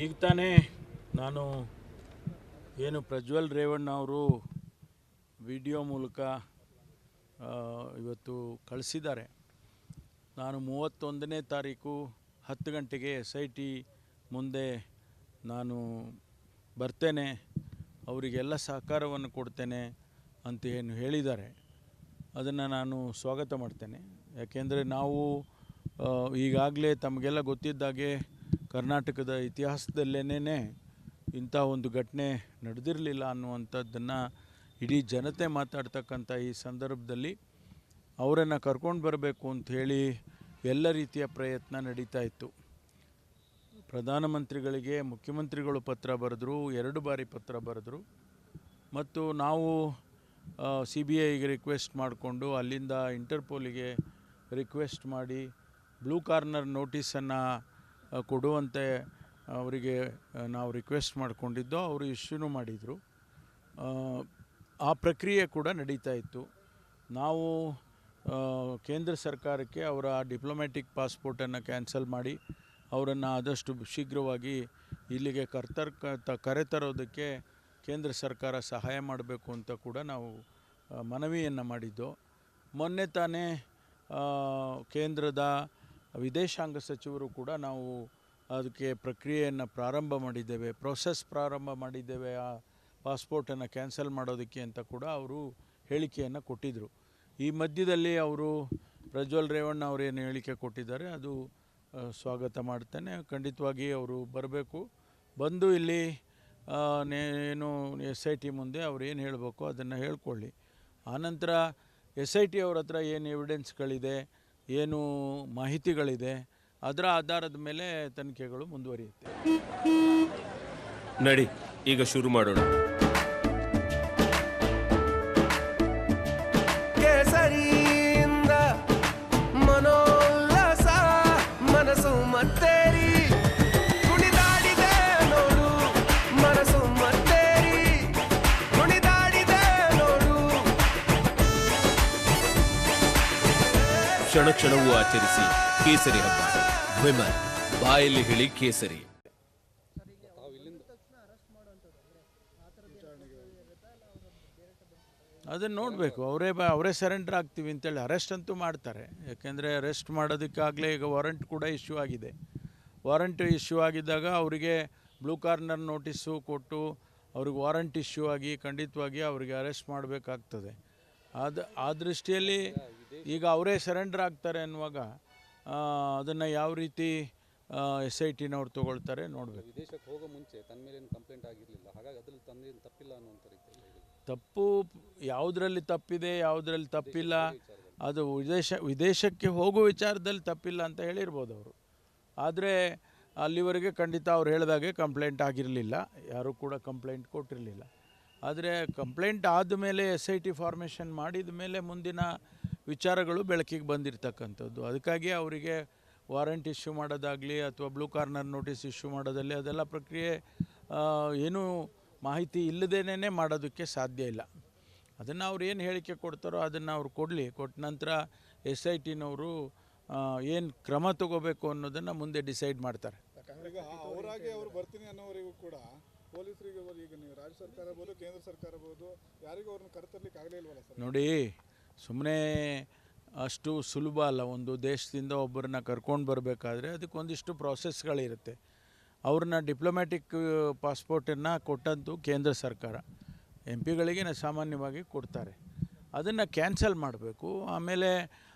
ಈಗ ತಾನೇ ನಾನು ಏನು ಪ್ರಜ್ವಲ್ ರೇವಣ್ಣ ಅವರು ವಿಡಿಯೋ ಮೂಲಕ ಇವತ್ತು ಕಳಿಸಿದ್ದಾರೆ. ನಾನು 31ನೇ ತಾರೀಕು 10 ಗಂಟೆಗೆ SIT ಮುಂದೆ ನಾನು ಬರ್ತೇನೆ, ಅವರಿಗೆಲ್ಲ ಸಹಕಾರವನ್ನು ಕೊಡ್ತೇನೆ ಅಂತ ಏನು ಹೇಳಿದ್ದಾರೆ ಅದನ್ನು ನಾನು ಸ್ವಾಗತ ಮಾಡ್ತೇನೆ. ಯಾಕೆಂದರೆ ನಾವು ಈಗಾಗಲೇ ತಮಗೆಲ್ಲ ಗೊತ್ತಿದ್ದಾಗೆ ಕರ್ನಾಟಕದ ಇತಿಹಾಸದಲ್ಲೇನೇ ಇಂಥ ಒಂದು ಘಟನೆ ನಡೆದಿರಲಿಲ್ಲ ಅನ್ನುವಂಥದ್ದನ್ನು ಇಡೀ ಜನತೆ ಮಾತಾಡ್ತಕ್ಕಂಥ ಈ ಸಂದರ್ಭದಲ್ಲಿ ಅವರನ್ನು ಕರ್ಕೊಂಡು ಬರಬೇಕು ಅಂಥೇಳಿ ಎಲ್ಲ ರೀತಿಯ ಪ್ರಯತ್ನ ನಡೀತಾ ಇತ್ತು. ಪ್ರಧಾನಮಂತ್ರಿಗಳಿಗೆ ಮುಖ್ಯಮಂತ್ರಿಗಳು ಪತ್ರ ಬರೆದರು, 2 ಬಾರಿ ಪತ್ರ ಬರೆದರು. ಮತ್ತು ನಾವು CBIಗೆ ರಿಕ್ವೆಸ್ಟ್ ಮಾಡಿಕೊಂಡು ಅಲ್ಲಿಂದ ಇಂಟರ್ಪೋಲಿಗೆ ರಿಕ್ವೆಸ್ಟ್ ಮಾಡಿ ಬ್ಲೂ ಕಾರ್ನರ್ ನೋಟಿಸನ್ನು ಕೊಡುವಂತೆ ಅವರಿಗೆ ನಾವು ರಿಕ್ವೆಸ್ಟ್ ಮಾಡಿಕೊಂಡಿದ್ದೋ, ಅವರು ಇಶ್ಯೂನೂ ಮಾಡಿದರು. ಆ ಪ್ರಕ್ರಿಯೆ ಕೂಡ ನಡೀತಾ ಇತ್ತು. ನಾವು ಕೇಂದ್ರ ಸರ್ಕಾರಕ್ಕೆ ಅವರ ಡಿಪ್ಲೊಮ್ಯಾಟಿಕ್ ಪಾಸ್ಪೋರ್ಟನ್ನು ಕ್ಯಾನ್ಸಲ್ ಮಾಡಿ ಅವರನ್ನು ಆದಷ್ಟು ಶೀಘ್ರವಾಗಿ ಇಲ್ಲಿಗೆ ಕರೆತರೋದಕ್ಕೆ ಕೇಂದ್ರ ಸರ್ಕಾರ ಸಹಾಯ ಮಾಡಬೇಕು ಅಂತ ಕೂಡ ನಾವು ಮನವಿಯನ್ನು ಮಾಡಿದ್ದು. ಮೊನ್ನೆ ತಾನೇ ಕೇಂದ್ರದ ವಿದೇಶಾಂಗ ಸಚಿವರು ಕೂಡ ನಾವು ಅದಕ್ಕೆ ಪ್ರಕ್ರಿಯೆಯನ್ನು ಪ್ರಾರಂಭ ಮಾಡಿದ್ದೇವೆ, ಪ್ರಾರಂಭ ಮಾಡಿದ್ದೇವೆ ಆ ಪಾಸ್ಪೋರ್ಟನ್ನು ಕ್ಯಾನ್ಸಲ್ ಮಾಡೋದಕ್ಕೆ ಅಂತ ಕೂಡ ಅವರು ಹೇಳಿಕೆಯನ್ನು ಕೊಟ್ಟಿದ್ದರು. ಈ ಮಧ್ಯದಲ್ಲಿ ಅವರು ಪ್ರಜ್ವಲ್ ರೇವಣ್ಣ ಅವರೇನು ಹೇಳಿಕೆ ಕೊಟ್ಟಿದ್ದಾರೆ ಅದು ಸ್ವಾಗತ ಮಾಡ್ತೇನೆ. ಖಂಡಿತವಾಗಿ ಅವರು ಬರಬೇಕು, ಬಂದು ಇಲ್ಲಿ ಏನು SIT ಮುಂದೆ ಅವ್ರು ಏನು ಹೇಳಬೇಕು ಅದನ್ನು ಹೇಳ್ಕೊಳ್ಳಿ. ಆನಂತರ SIT ಅವ್ರ ಹತ್ರ ಏನು ಎವಿಡೆನ್ಸ್ಗಳಿದೆ, ಏನು ಮಾಹಿತಿಗಳಿದೆ, ಅದರ ಆಧಾರದ ಮೇಲೆ ತನಿಖೆಗಳು ಮುಂದುವರಿಯುತ್ತೆ. ನಡಿ ಈಗ ಶುರು ಮಾಡೋಣ. ಕೇಸರಿಯಿಂದ ಮನೋಲ್ಲಾಸ ಮನಸ್ಸು ಮತ್ತೇರಿ ಕುಣಿದಾಡಿದೆ ನೋಡು, ಮನಸ್ಸು ಮತ್ತೇರಿ ಕುಣಿದಾಡಿದೆ ನೋಡು. ಕ್ಷಣ ಕ್ಷಣವೂ ಆಚರಿಸಿ ಕೇಸರಿ ಹಬ್ಬ. ವಿಮಲ್ ಬಾಯಲ್ಲಿ ಹೇಳಿ ಕೇಸರಿ. ಅದನ್ನು ನೋಡಬೇಕು, ಅವರೇ ಸರೆಂಡರ್ ಆಗ್ತೀವಿ ಅಂತೇಳಿ ಅರೆಸ್ಟ್ ಅಂತೂ ಮಾಡ್ತಾರೆ. ಯಾಕೆಂದರೆ ಅರೆಸ್ಟ್ ಮಾಡೋದಕ್ಕಾಗಲೇ ಈಗ ವಾರಂಟ್ ಕೂಡ ಇಶ್ಯೂ ಆಗಿದೆ. ವಾರಂಟ್ ಇಶ್ಯೂ ಆಗಿದ್ದಾಗ ಅವರಿಗೆ ಬ್ಲೂ ಕಾರ್ನರ್ ನೋಟಿಸು ಕೊಟ್ಟು ಅವ್ರಿಗೆ ವಾರಂಟ್ ಇಶ್ಯೂ ಆಗಿ ಖಂಡಿತವಾಗಿ ಅವರಿಗೆ ಅರೆಸ್ಟ್ ಮಾಡಬೇಕಾಗ್ತದೆ. ಆ ದೃಷ್ಟಿಯಲ್ಲಿ ಈಗ ಅವರೇ ಸರೆಂಡರ್ ಆಗ್ತಾರೆ ಅನ್ನುವಾಗ ಅದನ್ನು ಯಾವ ರೀತಿ SITನವ್ರು ತೊಗೊಳ್ತಾರೆ ನೋಡಬೇಕು. ವಿದೇಶಕ್ಕೆ ಹೋಗೋ ಮುಂಚೆ ತನ್ನ ಮೇಲೆ ಏನು ಕಂಪ್ಲೇಂಟ್ ಆಗಿರಲಿಲ್ಲ, ಹಾಗಾಗಿ ಅದರಲ್ಲಿ ತನ್ನೇನು ತಪ್ಪಿಲ್ಲ ಅನ್ನುವಂಥ ರೀತಿಯಲ್ಲಿ ತಪ್ಪು ಯಾವುದರಲ್ಲಿ ತಪ್ಪಿದೆ ಯಾವುದರಲ್ಲಿ ತಪ್ಪಿಲ್ಲ ಅದು ವಿದೇಶಕ್ಕೆ ಹೋಗೋ ವಿಚಾರದಲ್ಲಿ ತಪ್ಪಿಲ್ಲ ಅಂತ ಹೇಳಿರ್ಬೋದು ಅವರು. ಆದರೆ ಅಲ್ಲಿವರೆಗೆ ಖಂಡಿತ ಅವ್ರು ಹೇಳಿದಾಗೆ ಕಂಪ್ಲೇಂಟ್ ಆಗಿರಲಿಲ್ಲ, ಯಾರೂ ಕೂಡ ಕಂಪ್ಲೇಂಟ್ ಕೊಟ್ಟಿರಲಿಲ್ಲ. ಆದರೆ ಕಂಪ್ಲೇಂಟ್ ಆದಮೇಲೆ SIT ಫಾರ್ಮೇಷನ್ ಮಾಡಿದ ಮೇಲೆ ಮುಂದಿನ ವಿಚಾರಗಳು ಬೆಳಕಿಗೆ ಬಂದಿರತಕ್ಕಂಥದ್ದು. ಅದಕ್ಕಾಗಿ ಅವರಿಗೆ ವಾರಂಟ್ ಇಶ್ಯೂ ಮಾಡೋದಾಗಲಿ ಅಥವಾ ಬ್ಲೂ ಕಾರ್ನರ್ ನೋಟಿಸ್ ಇಶ್ಯೂ ಮಾಡೋದಲ್ಲಿ ಅದೆಲ್ಲ ಪ್ರಕ್ರಿಯೆ ಏನೂ ಮಾಹಿತಿ ಇಲ್ಲದೇನೆ ಮಾಡೋದಕ್ಕೆ ಸಾಧ್ಯ ಇಲ್ಲ. ಅದನ್ನು ಅವ್ರು ಏನು ಹೇಳಿಕೆ ಕೊಡ್ತಾರೋ ಅದನ್ನು ಅವ್ರು ಕೊಟ್ಟ ನಂತರ SITನವರು ಏನು ಕ್ರಮ ತಗೋಬೇಕು ಅನ್ನೋದನ್ನು ಮುಂದೆ ಡಿಸೈಡ್ ಮಾಡ್ತಾರೆ. ಈಗ ಅವರಾಗಿ ಅವರು ಬರ್ತೀನಿ ಅನ್ನೋವರೆಗೂ ಕೂಡ ಪೊಲೀಸರಿಗೆ ಈಗ ನೀವು ರಾಜ್ಯ ಸರ್ಕಾರ ಇರ್ಬೋದು, ಕೇಂದ್ರ ಸರ್ಕಾರ ಇರ್ಬೋದು, ಯಾರಿಗೂ ಅವ್ರನ್ನ ಕರೆತರಲಿಕ್ಕೆ ಆಗಲೇ ಇಲ್ವಲ್ಲ ಸರ್? ನೋಡಿ, ಸುಮ್ಮನೆ ಅಷ್ಟು ಸುಲಭ ಅಲ್ಲ. ಒಂದು ದೇಶದಿಂದ ಒಬ್ಬರನ್ನ ಕರ್ಕೊಂಡು ಬರಬೇಕಾದ್ರೆ ಅದಕ್ಕೊಂದಿಷ್ಟು ಪ್ರಾಸೆಸ್ಗಳಿರುತ್ತೆ. ಅವ್ರನ್ನ ಡಿಪ್ಲೊಮ್ಯಾಟಿಕ್ ಪಾಸ್ಪೋರ್ಟನ್ನು ಕೊಟ್ಟಂತೂ ಕೇಂದ್ರ ಸರ್ಕಾರ MP ಗಳಿಗೆ ಸಾಮಾನ್ಯವಾಗಿ ಕೊಡ್ತಾರೆ. ಅದನ್ನು ಕ್ಯಾನ್ಸಲ್ ಮಾಡಬೇಕು, ಆಮೇಲೆ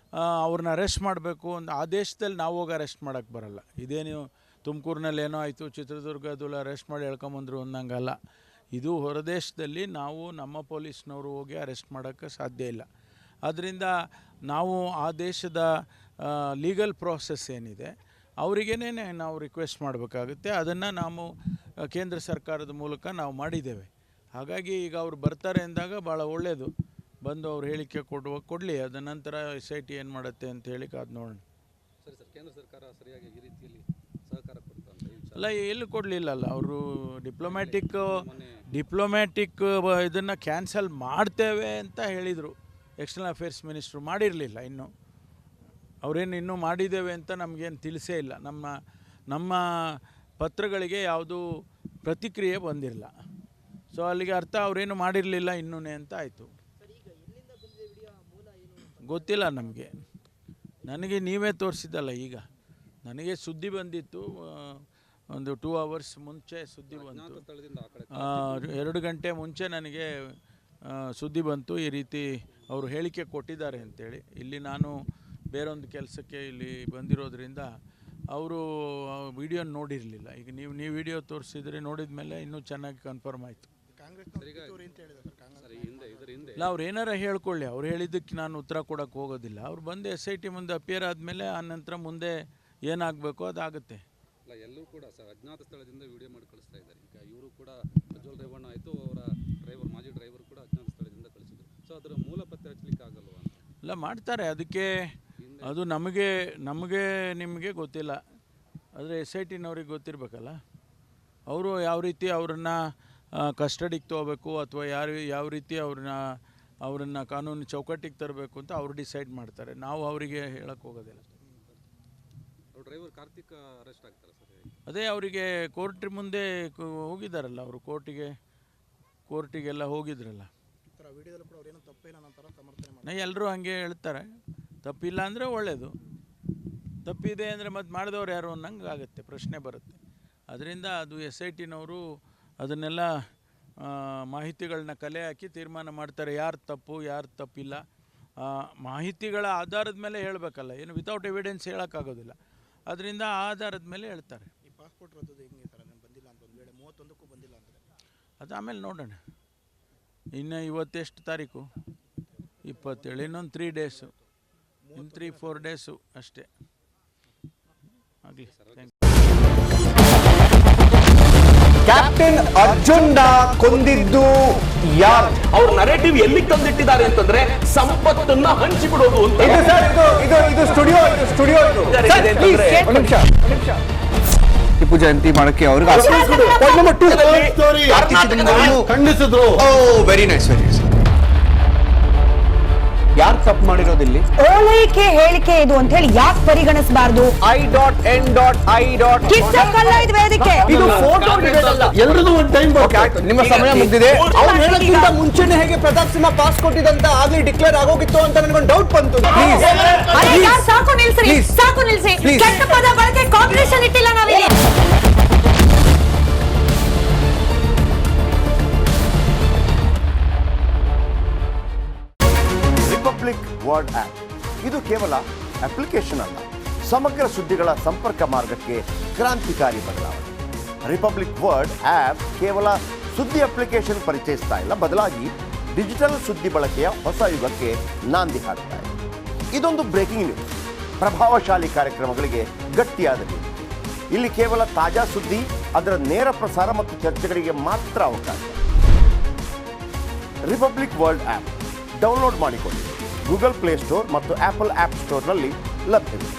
ಅವ್ರನ್ನ ಅರೆಸ್ಟ್ ಮಾಡಬೇಕು. ಆ ದೇಶದಲ್ಲಿ ನಾವು ಹೋಗಿ ಅರೆಸ್ಟ್ ಮಾಡೋಕ್ಕೆ ಬರಲ್ಲ. ಇದೇನು ತುಮಕೂರಿನಲ್ಲಿ ಏನೋ ಆಯಿತು, ಚಿತ್ರದುರ್ಗದಲ್ಲಿ ಅರೆಸ್ಟ್ ಮಾಡಿ ಎಳ್ಕೊಂಬಂದರು ಅನ್ನಂಗಲ್ಲ. ಇದು ಹೊರದೇಶದಲ್ಲಿ ನಾವು ನಮ್ಮ ಪೊಲೀಸ್ನವರು ಹೋಗಿ ಅರೆಸ್ಟ್ ಮಾಡೋಕ್ಕೆ ಸಾಧ್ಯ ಇಲ್ಲ. ಆದ್ದರಿಂದ ನಾವು ಆ ದೇಶದ ಲೀಗಲ್ ಪ್ರಾಸೆಸ್ ಏನಿದೆ ಅವರಿಗೇನೆ ನಾವು ರಿಕ್ವೆಸ್ಟ್ ಮಾಡಬೇಕಾಗುತ್ತೆ. ಅದನ್ನು ನಾವು ಕೇಂದ್ರ ಸರ್ಕಾರದ ಮೂಲಕ ನಾವು ಮಾಡಿದ್ದೇವೆ. ಹಾಗಾಗಿ ಈಗ ಅವ್ರು ಬರ್ತಾರೆ ಅಂದಾಗ ಭಾಳ ಒಳ್ಳೆಯದು, ಬಂದು ಅವ್ರು ಹೇಳಿಕೆ ಕೊಡಲಿ. ಅದ ನಂತರ SIT ಏನು ಮಾಡುತ್ತೆ ಅಂತ ಹೇಳಿ ಕಾದು ನೋಡೋಣ. ಸರಿ ಸರ್, ಕೇಂದ್ರ ಸರ್ಕಾರ ಸರಿಯಾಗಿ ಈ ರೀತಿಯಲ್ಲಿ ಸಹಕಾರ ಕೊಡ್ತಾರೆ ಅಲ್ಲ, ಎಲ್ಲಿ ಕೊಡಲಿಲ್ಲಲ್ಲ ಅವರು. ಡಿಪ್ಲೊಮ್ಯಾಟಿಕ್ ಇದನ್ನು ಕ್ಯಾನ್ಸಲ್ ಮಾಡ್ತೇವೆ ಅಂತ ಹೇಳಿದರು ಎಕ್ಸ್ಟರ್ನಲ್ ಅಫೇರ್ಸ್ ಮಿನಿಸ್ಟ್ರು. ಮಾಡಿರಲಿಲ್ಲ ಇನ್ನೂ ಮಾಡಿದ್ದೇವೆ ಅಂತ ನಮಗೇನು ತಿಳಿಸೇ ಇಲ್ಲ. ನಮ್ಮ ಪತ್ರಗಳಿಗೆ ಯಾವುದೂ ಪ್ರತಿಕ್ರಿಯೆ ಬಂದಿರಲಿಲ್ಲ. ಸೊ ಅಲ್ಲಿಗೆ ಅರ್ಥ ಅವರೇನು ಮಾಡಿರಲಿಲ್ಲ ಇನ್ನೂನೇ ಅಂತ ಆಯಿತು. ಗೊತ್ತಿಲ್ಲ ನಮಗೆ, ನನಗೆ ನೀವೇ ತೋರಿಸಿದ್ದಲ್ಲ. ಈಗ ನನಗೆ ಸುದ್ದಿ ಬಂದಿತ್ತು, ಒಂದು 2 hours ಮುಂಚೆ ಸುದ್ದಿ ಬಂತು, 2 ಗಂಟೆ ಮುಂಚೆ ನನಗೆ ಸುದ್ದಿ ಬಂತು, ಈ ರೀತಿ ಅವರು ಹೇಳಿಕೆ ಕೊಟ್ಟಿದ್ದಾರೆ ಅಂತೇಳಿ. ಇಲ್ಲಿ ನಾನು ಬೇರೊಂದು ಕೆಲಸಕ್ಕೆ ಇಲ್ಲಿ ಬಂದಿರೋದ್ರಿಂದ ಅವರು ವಿಡಿಯೋ ನೋಡಿರಲಿಲ್ಲ. ಈಗ ನೀವು ವಿಡಿಯೋ ತೋರಿಸಿದ್ರೆ ನೋಡಿದ ಮೇಲೆ ಇನ್ನೂ ಚೆನ್ನಾಗಿ ಕನ್ಫರ್ಮ್ ಆಯಿತು. ಇಲ್ಲ, ಅವ್ರು ಏನಾರ ಹೇಳ್ಕೊಳ್ಳಿ, ಅವ್ರು ಹೇಳಿದ್ದಕ್ಕೆ ನಾನು ಉತ್ತರ ಕೊಡೋಕ್ಕೆ ಹೋಗೋದಿಲ್ಲ. ಅವ್ರು ಬಂದು SIT ಮುಂದೆ ಅಪಿಯರ್ ಆದಮೇಲೆ ಆನಂತರ ಮುಂದೆ ಏನಾಗಬೇಕೋ ಅದಾಗುತ್ತೆ. ಅಲ್ಲ, ಎಲ್ಲರೂ ಕೂಡ ಸರ್ ಅಜ್ಞಾತ ಸ್ಥಳದಿಂದ ವಿಡಿಯೋ ಮಾಡಿ ಕಳಿಸ್ತಾ ಇದ್ದಾರೆ. ಈಗ ಇವರು ಕೂಡ ಪ್ರಜ್ವಲ್ ರೇವಣ್ಣ ಆಯಿತು, ಅವರ ಡ್ರೈವರ್, ಮಾಜಿ ಡ್ರೈವರ್ ಕೂಡ ಅಜ್ಞಾತ ಸ್ಥಳದಿಂದ ಕಳಿಸಿದ್ರು. ಸೊ ಅದರ ಮೂಲ ಪತ್ತೆ ಹಚ್ಚಲಿಕ್ಕೆ ಆಗಲ್ವಾ ಅಂತ? ಇಲ್ಲ, ಮಾಡ್ತಾರೆ. ಅದಕ್ಕೆ ಅದು ನಮಗೆ ನಿಮಗೆ ಗೊತ್ತಿಲ್ಲ, ಆದರೆ SITನವ್ರಿಗೆ ಗೊತ್ತಿರಬೇಕಲ್ಲ. ಅವರು ಯಾವ ರೀತಿ ಅವ್ರನ್ನ ಕಸ್ಟಡಿಗೆ ತೊಗೋಬೇಕು ಅಥವಾ ಯಾವ ರೀತಿ ಅವ್ರನ್ನ ಕಾನೂನು ಚೌಕಟ್ಟಿಗೆ ತರಬೇಕು ಅಂತ ಅವ್ರು ಡಿಸೈಡ್ ಮಾಡ್ತಾರೆ. ನಾವು ಅವರಿಗೆ ಹೇಳಕ್ಕೆ ಹೋಗೋದಿಲ್ಲ. ಡ್ರೈವರ್ ಕಾರ್ತಿಕ್ ಅರೆಸ್ಟ್ ಆಗ್ತಾರೆ ಸರ್? ಅದೇ ಅವರಿಗೆ ಕೋರ್ಟ್ ಮುಂದೆ ಹೋಗಿದ್ದಾರಲ್ಲ, ಅವರು ಕೋರ್ಟಿಗೆಲ್ಲ ಹೋಗಿದ್ರಲ್ಲ. ಎಲ್ಲರೂ ಹಾಗೆ ಹೇಳ್ತಾರೆ. ತಪ್ಪಿಲ್ಲ ಅಂದರೆ ಒಳ್ಳೆಯದು, ತಪ್ಪಿದೆ ಅಂದರೆ ಮತ್ತೆ ಮಾಡಿದವ್ರು ಯಾರು ಅನ್ನಂಗೆ ಆಗುತ್ತೆ, ಪ್ರಶ್ನೆ ಬರುತ್ತೆ. ಅದರಿಂದ ಅದು SITನವರು ಅದನ್ನೆಲ್ಲ ಮಾಹಿತಿಗಳನ್ನ ಕಲೆ ಹಾಕಿ ತೀರ್ಮಾನ ಮಾಡ್ತಾರೆ, ಯಾರು ತಪ್ಪು ಯಾರು ತಪ್ಪಿಲ್ಲ. ಮಾಹಿತಿಗಳ ಆಧಾರದ ಮೇಲೆ ಹೇಳಬೇಕಲ್ಲ, ಏನು ವಿತೌಟ್ ಎವಿಡೆನ್ಸ್ ಹೇಳೋಕ್ಕಾಗೋದಿಲ್ಲ. ಅದರಿಂದ ಆ ಆಧಾರದ ಮೇಲೆ ಹೇಳ್ತಾರೆ. ಈ ಪಾಸ್ಪೋರ್ಟ್ ರದ್ದು ಹೆಂಗೆ ಸರ್? ಅದನ್ನು ಬಂದಿಲ್ಲ ಅಂತ ಒಂದು ವೇಳೆ 31ಕ್ಕೂ ಬಂದಿಲ್ಲ ಅಂದರೆ ಅದು ಆಮೇಲೆ ನೋಡೋಣ. ಇನ್ನು ಇವತ್ತೆಷ್ಟು ತಾರೀಕು? 27. ಇನ್ನೊಂದು 3 days, ಇನ್ನು 3-4 days ಅಷ್ಟೇ ಆಗಲಿ. Thank you. ಕ್ಯಾಪ್ಟನ್ ಅರ್ಜುನ್ನ ಕೊಂದಿದ್ದು ಯಾರು? ಅವ್ರ ನರೇಟಿವ್ ಎಲ್ಲಿ ತಂದಿಟ್ಟಿದ್ದಾರೆ ಅಂತಂದ್ರೆ ಸಂಪತ್ತನ್ನ ಹಂಚಿಬಿಡೋದು ಅಂತ. ಇದು ಸ್ಟುಡಿಯೋ ಟಿಪ್ಪು ಜಯಂತಿ ಮಾಡಕ್ಕೆ ಅವ್ರಿಗೆ ಖಂಡಿಸಿದ್ರು. Very nice. ಯಾರು ತಪ್ಪು ಮಾಡಿರೋದಿಲ್ಲಿ? ಓಲೈಕೆ ಹೇಳಿಕೆ ಇದು ಅಂತ ಹೇಳಿ ಯಾಕೆ ಪರಿಗಣಿಸಬಾರದು? I.N.I. ಇದು ವೇದಿಕೆ, ಇದು ಫೋಟೋ ಎಲ್ಲರಿಗೂ ಒಂದು ಟೈಮ್. ನಿಮ್ಮ ಸಮಯ ಮುಗಿದಿದೆ. ಅವ್ರು ಹೇಳೋಕ್ಕಿಂತ ಮುಂಚೆನೆ ಹೇಗೆ ಪ್ರತಾಪ್ ಸಿಂಹ ಪಾಸ್ ಕೊಟ್ಟಿದಂತ ಆಗ್ಲಿ ಡಿಕ್ಲೇರ್ ಆಗೋಗಿತ್ತು ಅಂತ ನನಗೊಂದು ಡೌಟ್ ಬಂತು. ಸಾಕು ನಿಲ್ಸಿ. ಕೆಟ್ಟ ಪದ ಬಳಕೆ ಕಾಂಬಿನೇಷನ್ ಇಟ್ಟಿಲ್ಲ ನಾವಿಲ್ಲಿ. ರಿಪಬ್ಲಿಕ್ ವರ್ಲ್ಡ್ ಆಪ್ ಇದು ಕೇವಲ ಅಪ್ಲಿಕೇಶನ್ ಅಲ್ಲ, ಸಮಗ್ರ ಸುದ್ದಿಗಳ ಸಂಪರ್ಕ ಮಾರ್ಗಕ್ಕೆ ಕ್ರಾಂತಿಕಾರಿ ಬದಲಾವಣೆ. ರಿಪಬ್ಲಿಕ್ ವರ್ಲ್ಡ್ ಆಪ್ ಕೇವಲ ಸುದ್ದಿ ಅಪ್ಲಿಕೇಶನ್ ಪರಿಚಯಿಸ್ತಾ ಇಲ್ಲ, ಬದಲಾಗಿ ಡಿಜಿಟಲ್ ಸುದ್ದಿ ಬಳಕೆಯ ಹೊಸ ಯುಗಕ್ಕೆ ನಾಂದಿ ಹಾಡ್ತಾ ಇದೆ. ಇದೊಂದು ಬ್ರೇಕಿಂಗ್ ನ್ಯೂಸ್, ಪ್ರಭಾವಶಾಲಿ ಕಾರ್ಯಕ್ರಮಗಳಿಗೆ ಗಟ್ಟಿಯಾದ ನ್ಯೂಸ್. ಇಲ್ಲಿ ಕೇವಲ ತಾಜಾ ಸುದ್ದಿ, ಅದರ ನೇರ ಪ್ರಸಾರ ಮತ್ತು ಚರ್ಚೆಗಳಿಗೆ ಮಾತ್ರ ಅವಕಾಶ. ರಿಪಬ್ಲಿಕ್ ವರ್ಲ್ಡ್ ಆಪ್ ಡೌನ್ಲೋಡ್ ಮಾಡಿಕೊಳ್ಳಿ. ಗೂಗಲ್ ಪ್ಲೇ ಸ್ಟೋರ್ ಮತ್ತು ಆಪಲ್ ಆಪ್ ಸ್ಟೋರ್ನಲ್ಲಿ ಲಭ್ಯವಿದೆ.